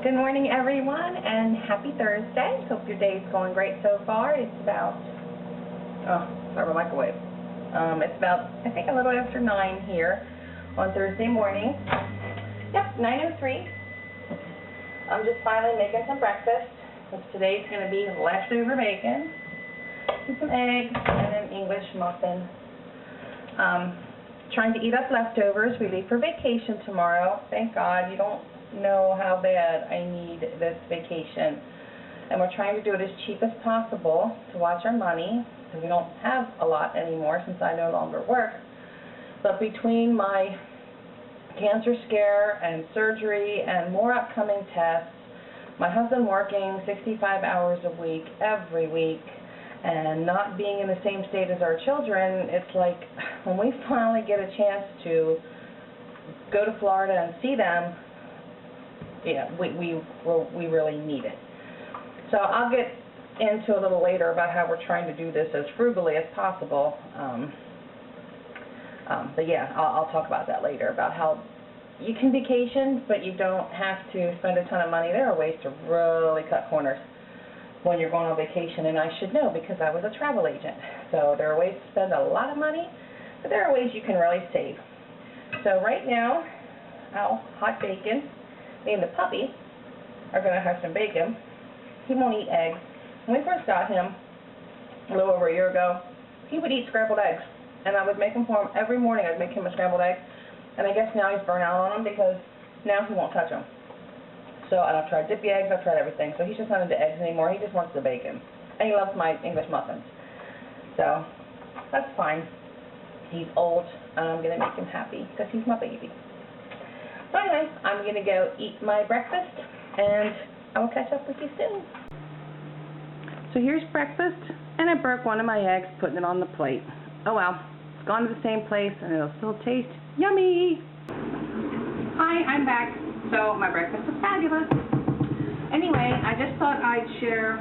Good morning, everyone, and happy Thursday. Hope your day is going great so far. It's about, start with microwave. It's about, I think, a little after 9 here on Thursday morning. Yep, 9:03. I'm just finally making some breakfast, which today's going to be leftover bacon, and some eggs, and an English muffin. Trying to eat up leftovers. We leave for vacation tomorrow. Thank God. You don't know how bad I need this vacation. And we're trying to do it as cheap as possible to watch our money, because we don't have a lot anymore since I no longer work. But between my cancer scare and surgery and more upcoming tests, my husband working 65 hours a week, every week, and not being in the same state as our children, it's like when we finally get a chance to go to Florida and see them, yeah, we really need it. So I'll get into a little later about how we're trying to do this as frugally as possible. But yeah, I'll talk about that later, about how you can vacation, but you don't have to spend a ton of money. There are ways to really cut corners when you're going on vacation, and I should know because I was a travel agent. So there are ways to spend a lot of money, but there are ways you can really save. So right now, hot bacon. Me and the puppy are going to have some bacon. He won't eat eggs. When we first got him, a little over a year ago, he would eat scrambled eggs, and I would make them for him every morning. I'd make him a scrambled egg, and I guess now he's burnt out on them because now he won't touch them. So I've tried dippy eggs, I've tried everything. So he's just not into eggs anymore. He just wants the bacon. And he loves my English muffins. So that's fine. He's old, and I'm going to make him happy because he's my baby. So anyway, I'm going to go eat my breakfast, and I will catch up with you soon. So here's breakfast, and I broke one of my eggs putting it on the plate. Oh well, it's gone to the same place, and it'll still taste yummy. Hi, I'm back. So my breakfast is fabulous. Anyway, I just thought I'd share,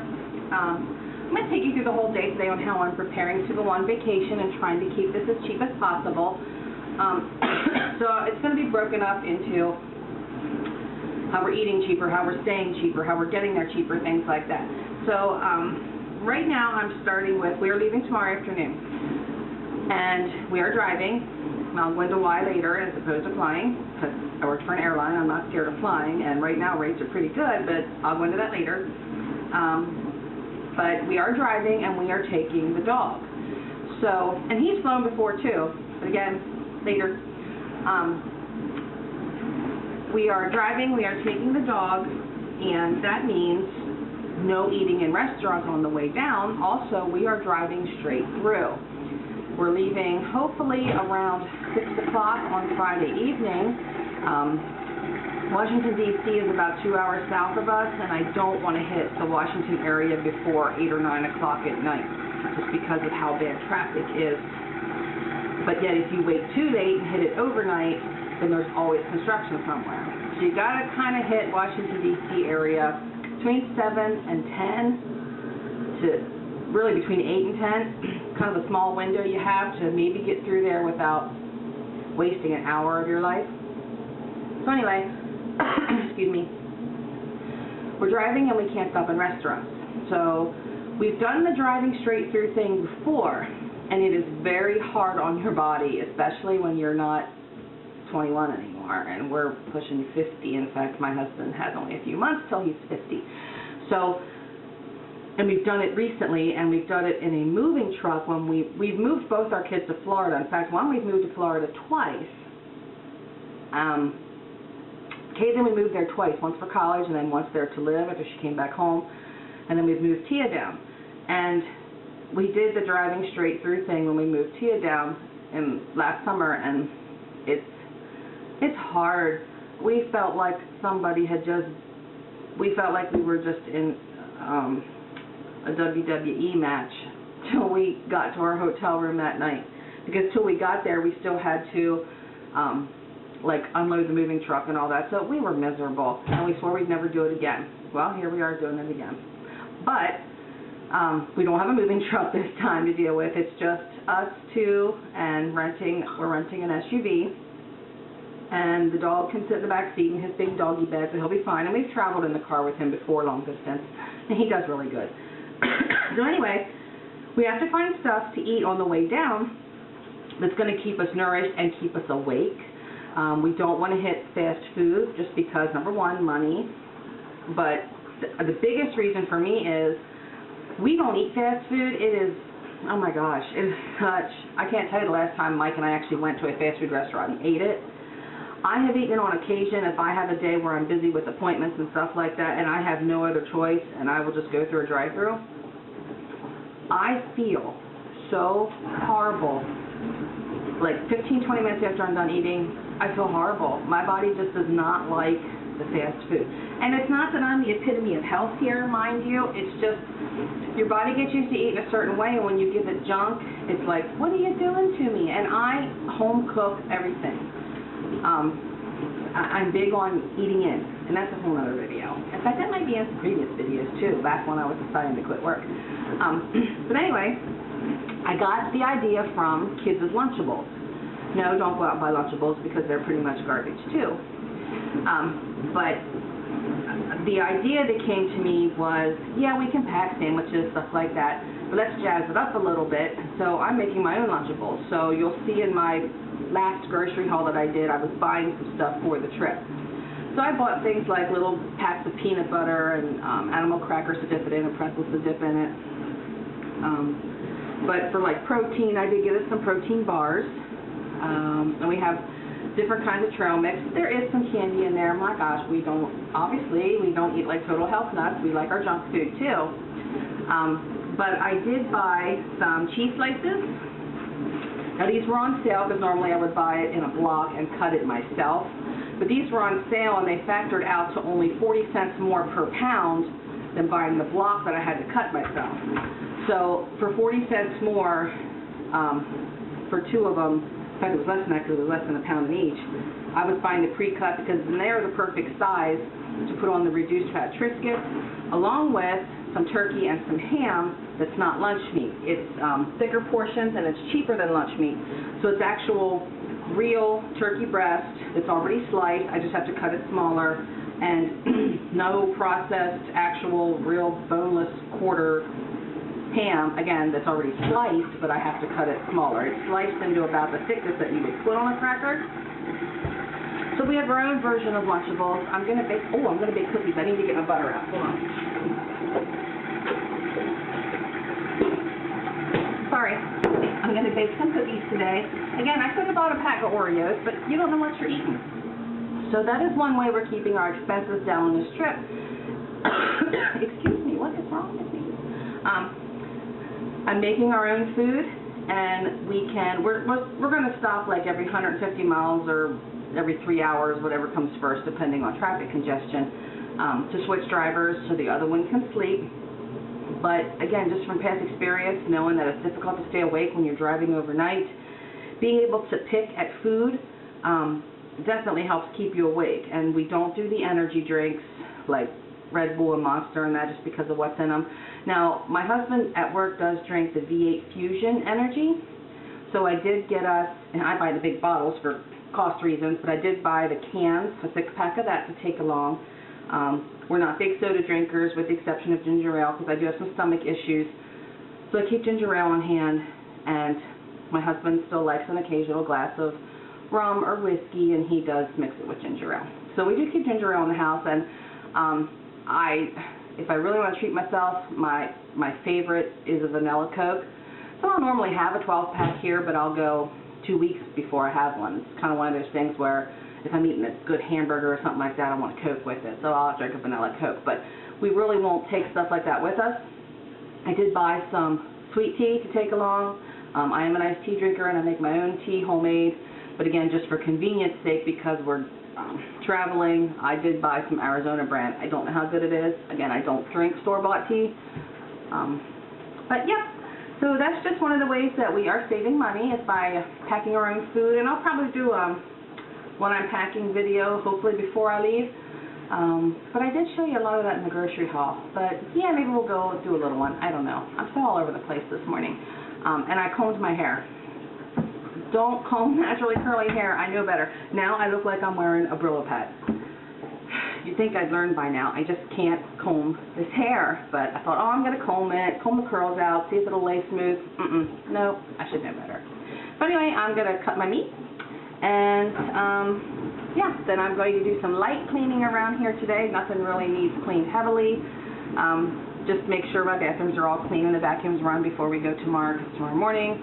I'm going to take you through the whole day today on how I'm preparing to go on vacation and trying to keep this as cheap as possible. So it's going to be broken up into how we're eating cheaper, how we're staying cheaper, how we're getting there cheaper, things like that. So right now I'm starting with, we are leaving tomorrow afternoon, and we are driving. I'll go into why later as opposed to flying, because I work for an airline. I'm not scared of flying, and right now rates are pretty good, but I'll go into that later. But we are driving, and we are taking the dog. So, and he's flown before too, but again, later. We are driving, we are taking the dog, and that means no eating in restaurants on the way down. Also, we are driving straight through. We're leaving hopefully around 6 o'clock on Friday evening. Washington, D.C. is about 2 hours south of us, and I don't want to hit the Washington area before 8 or 9 o'clock at night, just because of how bad traffic is. But yet, if you wait too late and hit it overnight, then there's always construction somewhere. So you got to kind of hit Washington, D.C. area between 7 and 10 to really between 8 and 10, kind of a small window you have to maybe get through there without wasting an hour of your life. So anyway, excuse me, we're driving and we can't stop in restaurants. So we've done the driving straight through thing before, and it is very hard on your body, especially when you're not 21 anymore, and we're pushing 50. In fact, my husband has only a few months till he's 50. So, and we've done it recently, and we've done it in a moving truck when we've moved both our kids to Florida. In fact, one we've moved to Florida twice. Caitlin, we moved there twice, once for college and then once there to live after she came back home. And then we've moved Tia down. And we did the driving straight through thing when we moved Tia down last summer, and it's hard. We felt like we felt like we were just in a WWE match till we got to our hotel room that night, because till we got there we still had to like unload the moving truck and all that, so we were miserable, and we swore we'd never do it again. Well, here we are doing it again, but we don't have a moving truck this time to deal with. It's just us two, and we're renting an SUV, and the dog can sit in the back seat in his big doggy bed, so he'll be fine. And we've traveled in the car with him before, long distance, and he does really good. So anyway, we have to find stuff to eat on the way down that's going to keep us nourished and keep us awake. We don't want to hit fast food just because, number one, money, but the biggest reason for me is we don't eat fast food. It is, oh my gosh, it is such, I can't tell you the last time Mike and I actually went to a fast food restaurant and ate it. I have eaten it on occasion if I have a day where I'm busy with appointments and stuff like that and I have no other choice and I will just go through a drive-thru. I feel so horrible. Like 15-20 minutes after I'm done eating, I feel horrible. My body just does not like the fast food. And it's not that I'm the epitome of health here, mind you. It's just your body gets used to eating a certain way, and when you give it junk, it's like, what are you doing to me? And I home cook everything. I'm big on eating in, and that's a whole other video. In fact, that might be in some previous videos too, back when I was deciding to quit work. But anyway, I got the idea from Kids' Lunchables. No, don't go out and buy Lunchables because they're pretty much garbage too. But the idea that came to me was, yeah, we can pack sandwiches, stuff like that, but let's jazz it up a little bit. So I'm making my own Lunchables. So you'll see in my last grocery haul that I did, I was buying some stuff for the trip. So I bought things like little packs of peanut butter and animal crackers to dip it in and pretzels to dip in it. But for like protein, I did get us some protein bars. And we have different kinds of trail mix. There is some candy in there. My gosh, obviously we don't eat like total health nuts. We like our junk food too. But I did buy some cheese slices. Now these were on sale because normally I would buy it in a block and cut it myself. But these were on sale and they factored out to only 40 cents more per pound than buying the block that I had to cut myself. So for 40 cents more for two of them, in fact it was less than that because it was less than a pound in each, I was buying the pre-cut because they're the perfect size to put on the reduced fat Triscuits, along with some turkey and some ham that's not lunch meat. It's thicker portions and it's cheaper than lunch meat. So it's actual real turkey breast that's already sliced. I just have to cut it smaller, and no processed, actual real boneless quarter ham, again, that's already sliced, but I have to cut it smaller. It's sliced into about the thickness that you would put on a cracker. So we have our own version of Lunchables. I'm going to bake cookies. I need to get my butter out. Hold on. Sorry. I'm going to bake some cookies today. Again, I could have bought a pack of Oreos, but you don't know what you're eating. So that is one way we're keeping our expenses down on this trip. Excuse me, what is wrong with me? I'm making our own food, and we're going to stop like every 150 miles or every 3 hours, whatever comes first, depending on traffic congestion, to switch drivers so the other one can sleep. But again, just from past experience, knowing that it's difficult to stay awake when you're driving overnight, being able to pick at food definitely helps keep you awake. And we don't do the energy drinks like Red Bull and Monster and that just because of what's in them. Now, my husband at work does drink the V8 Fusion Energy, so I did get us, and I buy the big bottles for cost reasons, but I did buy the cans, a 6-pack of that to take along. We're not big soda drinkers with the exception of ginger ale because I do have some stomach issues, so I keep ginger ale on hand, and my husband still likes an occasional glass of rum or whiskey, and he does mix it with ginger ale. So we do keep ginger ale in the house, and if I really want to treat myself, my favorite is a vanilla Coke. So I'll normally have a 12-pack here, but I'll go 2 weeks before I have one. It's kind of one of those things where if I'm eating a good hamburger or something like that, I want a Coke with it. So I'll drink a vanilla Coke. But we really won't take stuff like that with us. I did buy some sweet tea to take along. I am an iced tea drinker, and I make my own tea homemade. But again, just for convenience sake, because we're traveling, I did buy some Arizona brand. I don't know how good it is. Again, I don't drink store-bought tea. But yeah, so that's just one of the ways that we are saving money is by packing our own food. And I'll probably do one unpacking video, hopefully before I leave. But I did show you a lot of that in the grocery haul. But yeah, maybe we'll go do a little one. I don't know. I'm so all over the place this morning. And I combed my hair. Don't comb naturally curly hair. I know better. Now I look like I'm wearing a Brillo pad. You'd think I'd learned by now. I just can't comb this hair. But I thought, oh, I'm going to comb it, comb the curls out, see if it'll lay smooth. No, I should know better. But anyway, I'm going to cut my meat. And, yeah, then I'm going to do some light cleaning around here today. Nothing really needs cleaned heavily. Just make sure my bathrooms are all clean and the vacuums run before we go tomorrow, because tomorrow morning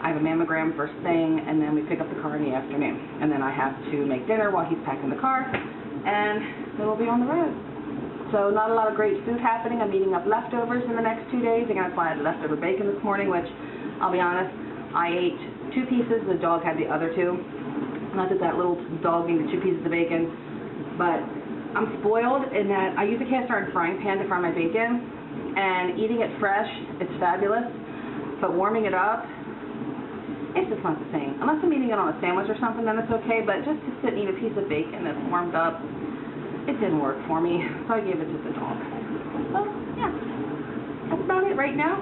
I have a mammogram first thing, and then we pick up the car in the afternoon. And then I have to make dinner while he's packing the car, and then we'll be on the road. So not a lot of great food happening. I'm eating up leftovers in the next 2 days. Again, that's why I had leftover bacon this morning, which, I'll be honest, I ate 2 pieces, the dog had the other 2. Not that that little dog needed 2 pieces of bacon, but I'm spoiled in that I use a cast iron frying pan to fry my bacon, and eating it fresh, it's fabulous, but warming it up, it's just not the same. Unless I'm eating it on a sandwich or something, then it's okay, but just to sit and eat a piece of bacon that's warmed up, it didn't work for me, so I gave it to the dog. So, yeah, that's about it right now.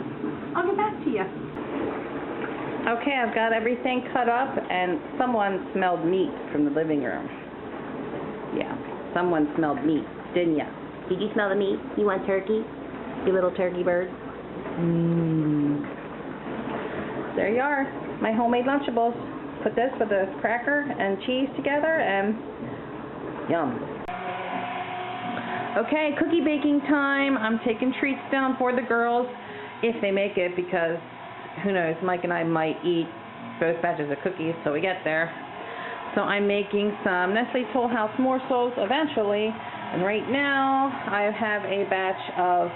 I'll get back to you. Okay, I've got everything cut up, and someone smelled meat from the living room. Yeah, someone smelled meat, didn't ya? Did you smell the meat? You want turkey? You little turkey bird? There you are, my homemade Lunchables. Put this with a cracker and cheese together, and yum. Okay, cookie baking time. I'm taking treats down for the girls, if they make it, because who knows, Mike and I might eat both batches of cookies till we get there. So I'm making some Nestle Toll House morsels eventually, and right now I have a batch of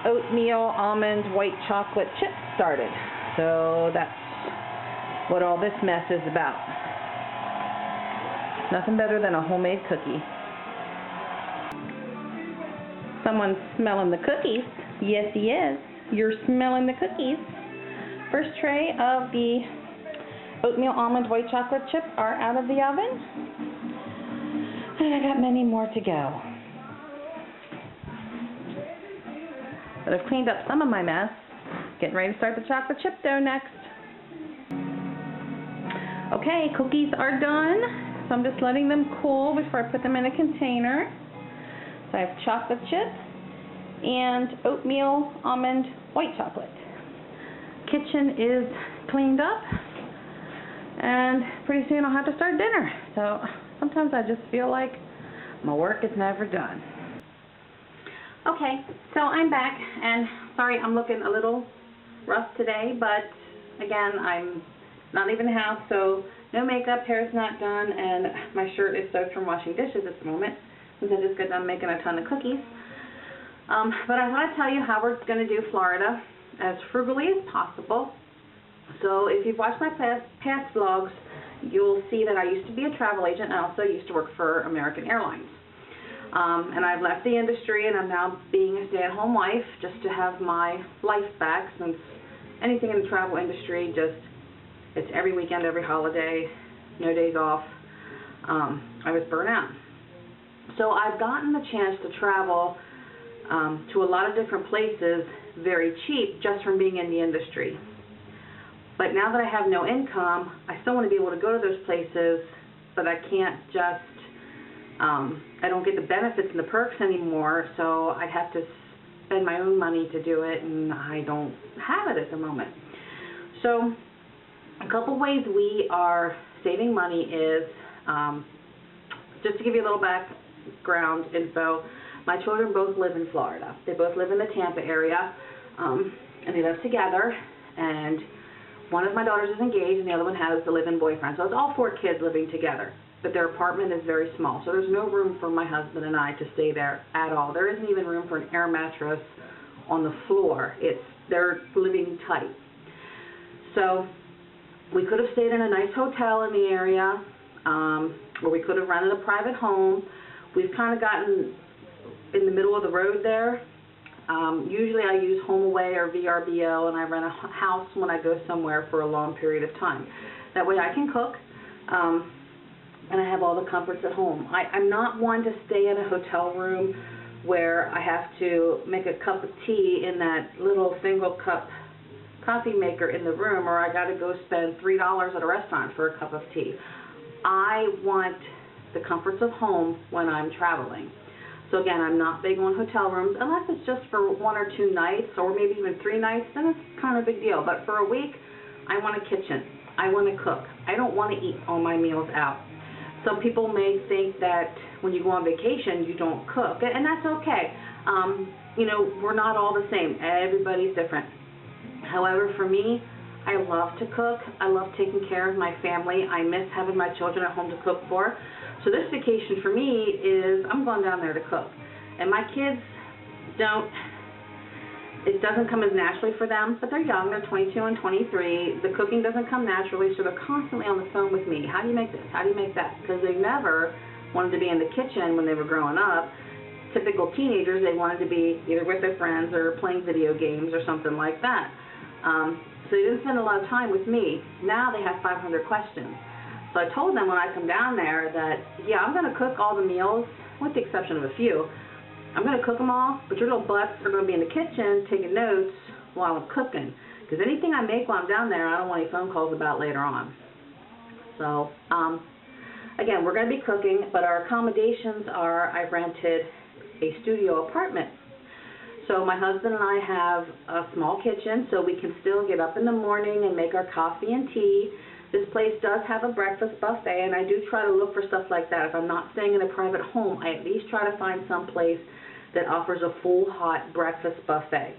oatmeal almond white chocolate chips started. So that's what all this mess is about. Nothing better than a homemade cookie. Someone's smelling the cookies. Yes, he is. You're smelling the cookies. First tray of the oatmeal almond white chocolate chip are out of the oven. And I got many more to go. But I've cleaned up some of my mess. Getting ready to start the chocolate chip dough next. Okay, cookies are done. So I'm just letting them cool before I put them in a container. So I have chocolate chip and oatmeal almond white chocolate. Kitchen is cleaned up, and pretty soon I'll have to start dinner. So sometimes I just feel like my work is never done. Okay, so I'm back, and sorry I'm looking a little rough today, but again, I'm not leaving the house, so no makeup, hair's not done, and my shirt is soaked from washing dishes at the moment, since I just got done making a ton of cookies. But I want to tell you how we're going to do Florida as frugally as possible. So if you've watched my past vlogs, you'll see that I used to be a travel agent, and I also used to work for American Airlines. And I've left the industry, and I'm now being a stay-at-home wife just to have my life back, since anything in the travel industry, it's every weekend, every holiday, no days off. I was burnt out. So I've gotten the chance to travel to a lot of different places very cheap just from being in the industry. But now that I have no income, I still want to be able to go to those places, but I can't just, I don't get the benefits and the perks anymore, so I have to spend my own money to do it, and I don't have it at the moment. So a couple ways we are saving money is, just to give you a little background info, my children both live in Florida. They both live in the Tampa area, and they live together, and one of my daughters is engaged and the other one has a live-in boyfriend. So it's all 4 kids living together, but their apartment is very small, so there's no room for my husband and I to stay there at all. There isn't even room for an air mattress on the floor. They're living tight. So we could have stayed in a nice hotel in the area, or we could have rented a private home. We've kind of gotten in the middle of the road there. Usually I use HomeAway or VRBO, and I rent a house when I go somewhere for a long period of time. That way I can cook, and I have all the comforts at home. I'm not one to stay in a hotel room where I have to make a cup of tea in that little single cup coffee maker in the room, or I got to go spend $3 at a restaurant for a cup of tea. I want the comforts of home when I'm traveling. So again, I'm not big on hotel rooms, unless it's just for 1 or 2 nights, or maybe even 3 nights, then it's kind of a big deal. But for a week, I want a kitchen. I want to cook. I don't want to eat all my meals out. Some people may think that when you go on vacation, you don't cook, and that's okay. You know, we're not all the same. Everybody's different. However, for me, I love to cook. I love taking care of my family. I miss having my children at home to cook for. So this vacation for me is I'm going down there to cook. And my kids it doesn't come as naturally for them, but they're young. They're 22 and 23. The cooking doesn't come naturally, so they're constantly on the phone with me. How do you make this? How do you make that? Because they never wanted to be in the kitchen when they were growing up. Typical teenagers, they wanted to be either with their friends or playing video games or something like that. So they didn't spend a lot of time with me. Now they have 500 questions. So I told them when I come down there that, yeah, I'm going to cook all the meals, with the exception of a few. I'm going to cook them all, but your little butts are going to be in the kitchen taking notes while I'm cooking. Because anything I make while I'm down there, I don't want any phone calls about later on. So, again, we're going to be cooking, but our accommodations are I've rented a studio apartment. So my husband and I have a small kitchen, so we can still get up in the morning and make our coffee and tea. This place does have a breakfast buffet, and I do try to look for stuff like that. If I'm not staying in a private home, I at least try to find some place that offers a full hot breakfast buffet.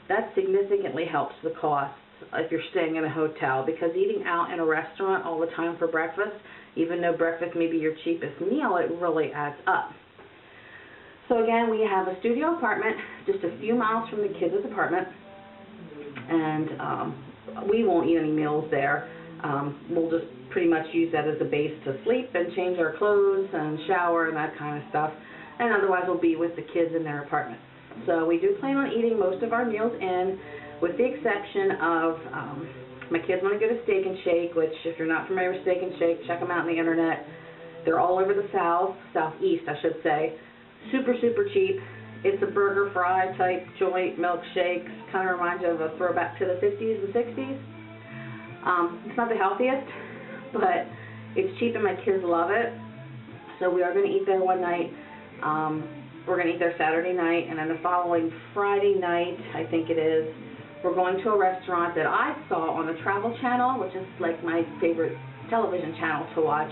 That significantly helps the costs if you're staying in a hotel, because eating out in a restaurant all the time for breakfast, even though breakfast may be your cheapest meal, it really adds up. So again, we have a studio apartment just a few miles from the kids' apartment, and we won't eat any meals there. We'll just pretty much use that as a base to sleep and change our clothes and shower and that kind of stuff. And otherwise we'll be with the kids in their apartment. So we do plan on eating most of our meals in, with the exception of my kids want to get a Steak and Shake, which if you're not familiar with Steak and Shake, check them out on the internet. They're all over the southeast I should say. Super, super cheap. It's a burger fry type joint, milkshakes, kind of reminds you of a throwback to the 50s and 60s. It's not the healthiest, but it's cheap and my kids love it. So we are going to eat there one night. We're going to eat there Saturday night, and then the following Friday night, I think it is, we're going to a restaurant that I saw on the Travel Channel, which is like my favorite television channel to watch.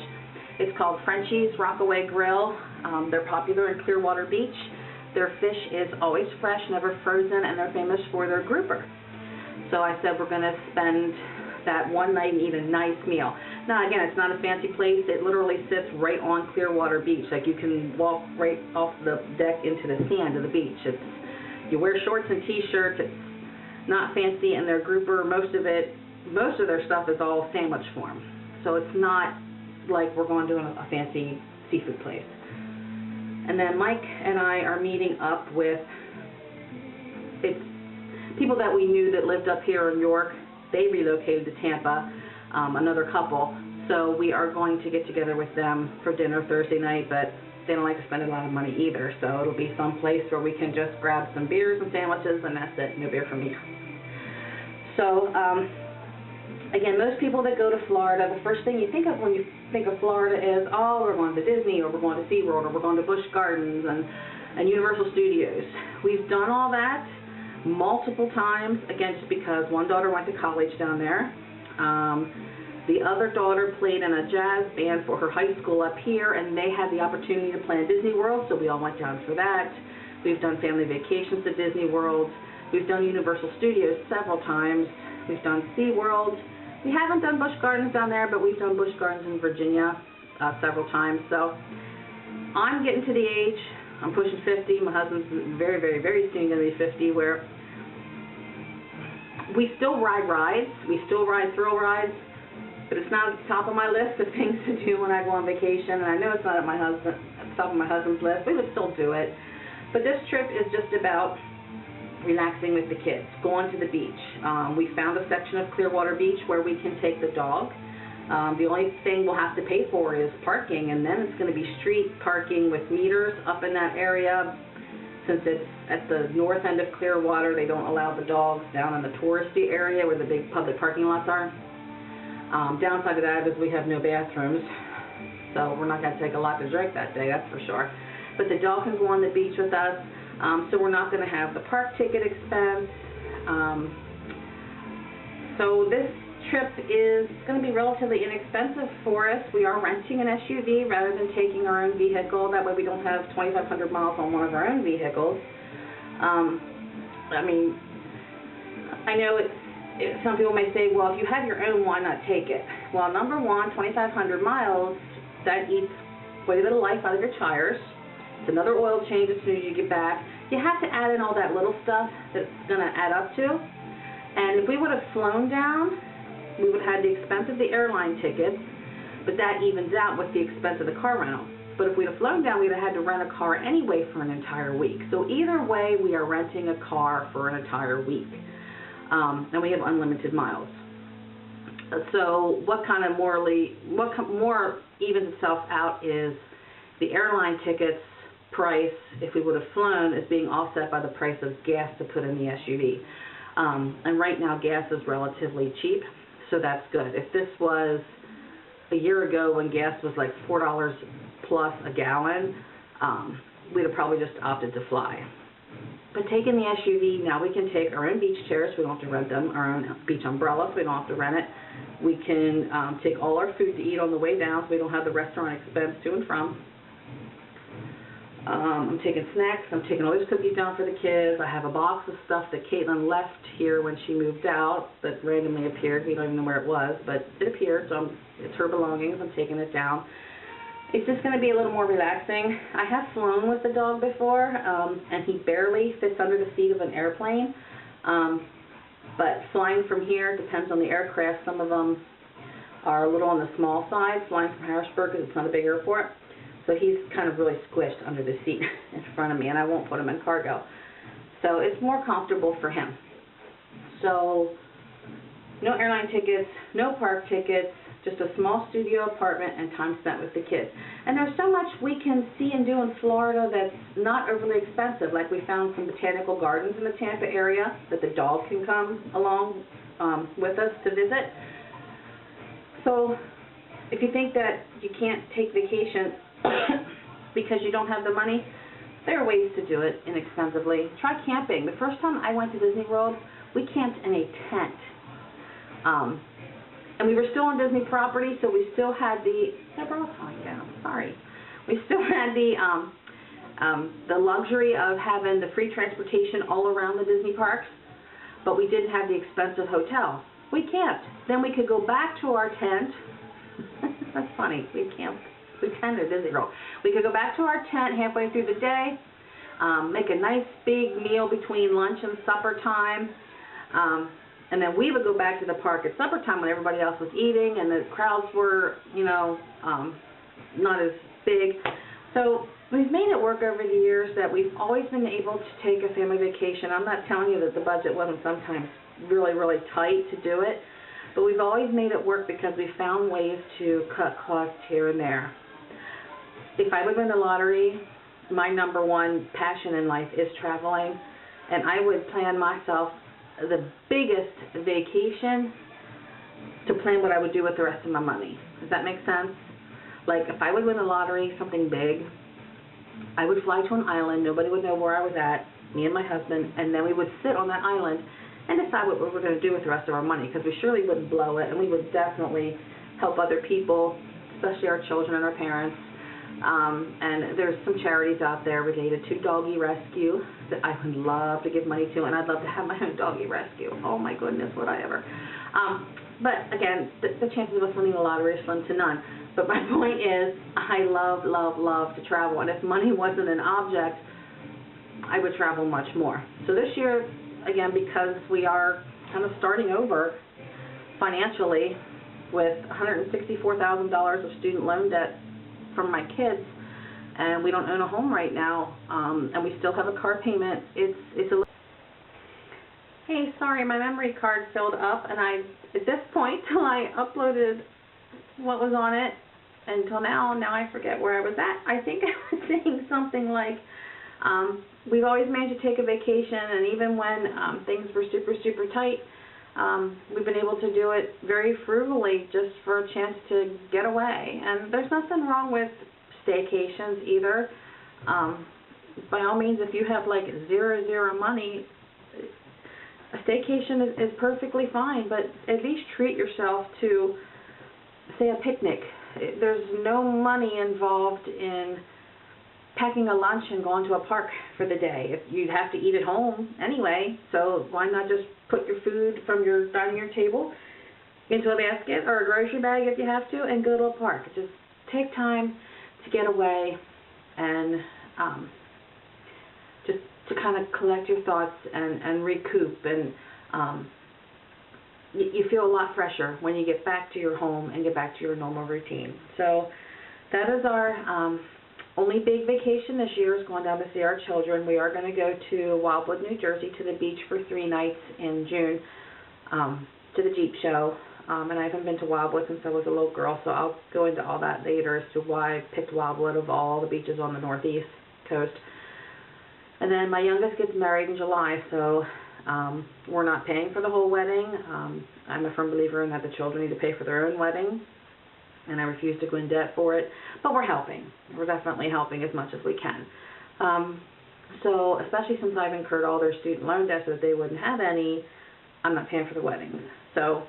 It's called Frenchie's Rockaway Grill. They're popular in Clearwater Beach. Their fish is always fresh, never frozen, and they're famous for their grouper. So I said we're going to spend that one night and eat a nice meal. Now again, it's not a fancy place. It literally sits right on Clearwater Beach. Like you can walk right off the deck into the sand of the beach. You wear shorts and t-shirts. It's not fancy, and their grouper, most of their stuff is all sandwich form. So it's not like we're going to a fancy seafood place. And then Mike and I are meeting up with people that we knew that lived up here in York. They relocated to Tampa, another couple, so we are going to get together with them for dinner Thursday night, but they don't like to spend a lot of money either, so it'll be some place where we can just grab some beers and sandwiches, and that's it, no beer for me. So, again, most people that go to Florida, the first thing you think of when you think of Florida is, oh, we're going to Disney, or we're going to SeaWorld, or we're going to Busch Gardens and Universal Studios. We've done all that multiple times, again, just because one daughter went to college down there. The other daughter played in a jazz band for her high school up here, and they had the opportunity to play in Disney World, so we all went down for that. We've done family vacations to Disney World. We've done Universal Studios several times. We've done SeaWorld. We haven't done Busch Gardens down there, but we've done Busch Gardens in Virginia several times. So I'm getting to the age, I'm pushing 50. My husband's very, very, very soon going to be 50, where we still ride rides. We still ride thrill rides, but it's not at the top of my list of things to do when I go on vacation. And I know it's not at the top of my husband's list. We would still do it. But this trip is just about relaxing with the kids, going to the beach. We found a section of Clearwater Beach where we can take the dog. The only thing we'll have to pay for is parking, and then it's going to be street parking with meters up in that area. since it's at the north end of Clearwater, they don't allow the dogs down in the touristy area where the big public parking lots are. Downside of that is we have no bathrooms, so we're not going to take a lot to drink that day, that's for sure. But the dog can go on the beach with us, so we're not going to have the park ticket expense. So this trip is going to be relatively inexpensive for us. We are renting an SUV rather than taking our own vehicle. That way we don't have 2,500 miles on one of our own vehicles. I mean, I know some people may say, well, if you have your own, why not take it? Well, number one, 2,500 miles, that eats quite a bit of life out of your tires. It's another oil change as soon as you get back. You have to add in all that little stuff that's going to add up to. And if we would have flown down, we would have had the expense of the airline tickets, but that evens out with the expense of the car rental. But if we'd have flown down, we'd have had to rent a car anyway for an entire week. So either way, we are renting a car for an entire week. And we have unlimited miles. So what more evens itself out is the airline tickets price, if we would have flown, is being offset by the price of gas to put in the SUV. And right now gas is relatively cheap, so that's good. If this was a year ago when gas was like $4 plus a gallon, we'd have probably just opted to fly. But taking the SUV, now we can take our own beach chairs, we don't have to rent them, our own beach umbrellas, we don't have to rent it. We can take all our food to eat on the way down, so we don't have the restaurant expense to and from. I'm taking snacks, I'm taking all these cookies down for the kids. I have a box of stuff that Caitlin left here when she moved out that randomly appeared. We don't even know where it was, but it appeared, so it's her belongings. I'm taking it down. It's just going to be a little more relaxing. I have flown with the dog before, and he barely fits under the seat of an airplane. But flying from here depends on the aircraft. Some of them are a little on the small side, flying from Harrisburg because it's not a big airport. So he's kind of really squished under the seat in front of me, and I won't put him in cargo. So it's more comfortable for him. So no airline tickets, no park tickets, just a small studio apartment and time spent with the kids. And there's so much we can see and do in Florida that's not overly expensive. Like we found some botanical gardens in the Tampa area that the dog can come along with us to visit. So if you think that you can't take vacation because you don't have the money, there are ways to do it inexpensively. Try camping. The first time I went to Disney World, we camped in a tent. And we were still on Disney property, so we still had I brought falling down, sorry. We still had the luxury of having the free transportation all around the Disney parks, but we didn't have the expensive hotel. We camped. Then we could go back to our tent. That's funny. We tented at Disney World. We could go back to our tent halfway through the day, make a nice big meal between lunch and supper time, and then we would go back to the park at supper time when everybody else was eating and the crowds were, not as big. So we've made it work over the years that we've always been able to take a family vacation. I'm not telling you that the budget wasn't sometimes really, really tight to do it, but we've always made it work because we found ways to cut costs here and there. If I would win the lottery, my number one passion in life is traveling, and I would plan myself the biggest vacation to plan what I would do with the rest of my money. Does that make sense? Like if I would win the lottery, something big, I would fly to an island, nobody would know where I was at, me and my husband, and then we would sit on that island and decide what we were going to do with the rest of our money, because we surely wouldn't blow it, and we would definitely help other people, especially our children and our parents. And there's some charities out there related to doggy rescue that I would love to give money to, and I'd love to have my own doggy rescue. Oh my goodness, would I ever. But again, the chances of us winning the lottery are slim to none. But my point is, I love, love, love to travel, and if money wasn't an object, I would travel much more. So this year, again, because we are kind of starting over financially with $164,000 of student loan debt from my kids, and we don't own a home right now, and we still have a car payment. It's a. Hey, sorry, my memory card filled up, and at this point till I uploaded what was on it until now I forget where I was at. I think I was saying something like We've always managed to take a vacation, and even when things were super, super tight, we've been able to do it very frugally just for a chance to get away. And there's nothing wrong with staycations either. By all means, if you have like zero money, a staycation is perfectly fine, but at least treat yourself to, say, a picnic. There's no money involved in packing a lunch and going to a park for the day. If you have to eat at home anyway, so why not just put your food from your dining room table into a basket or a grocery bag if you have to, and go to a park. Just take time to get away and just to kind of collect your thoughts and recoup, and you feel a lot fresher when you get back to your home and get back to your normal routine. So that is our only big vacation this year, is going down to see our children. We are going to go to Wildwood, New Jersey, to the beach for 3 nights in June, to the Jeep show. And I haven't been to Wildwood since I was a little girl, so I'll go into all that later as to why I picked Wildwood of all the beaches on the northeast coast. And then my youngest gets married in July, so we're not paying for the whole wedding. I'm a firm believer in that the children need to pay for their own wedding, and I refuse to go in debt for it. But we're helping. We're definitely helping as much as we can. So especially since I've incurred all their student loan debts so that they wouldn't have any, I'm not paying for the wedding. So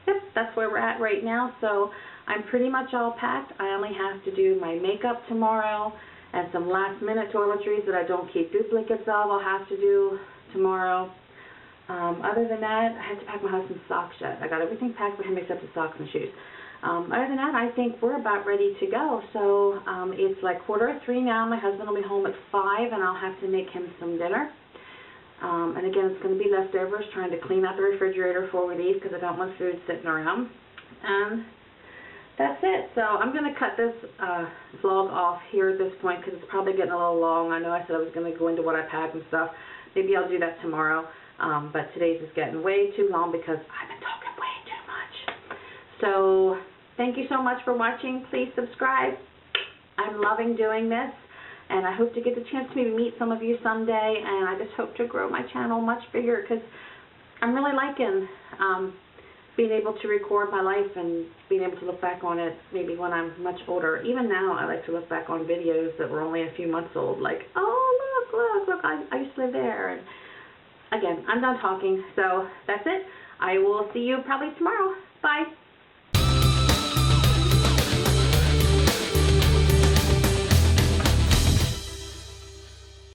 yep, that's where we're at right now. So I'm pretty much all packed. I only have to do my makeup tomorrow and some last-minute toiletries that I don't keep duplicates of I'll have to do tomorrow. Other than that, I have to pack my husband's socks yet. I got everything packed for him except his socks and shoes. Other than that, I think we're about ready to go. So it's like 2:45 now. My husband will be home at 5, and I'll have to make him some dinner. And again, it's going to be leftovers, trying to clean out the refrigerator before we leave because I don't want food sitting around. And that's it. So I'm going to cut this vlog off here at this point because it's probably getting a little long. I know I said I was going to go into what I packed and stuff. Maybe I'll do that tomorrow. But today's is getting way too long because I've been talking way too much. So thank you so much for watching. Please subscribe. I'm loving doing this, and I hope to get the chance to maybe meet some of you someday, and I just hope to grow my channel much bigger because I'm really liking being able to record my life and being able to look back on it maybe when I'm much older. Even now, I like to look back on videos that were only a few months old, like, oh, look, I used to live there. And again, I'm done talking, so that's it. I will see you probably tomorrow. Bye.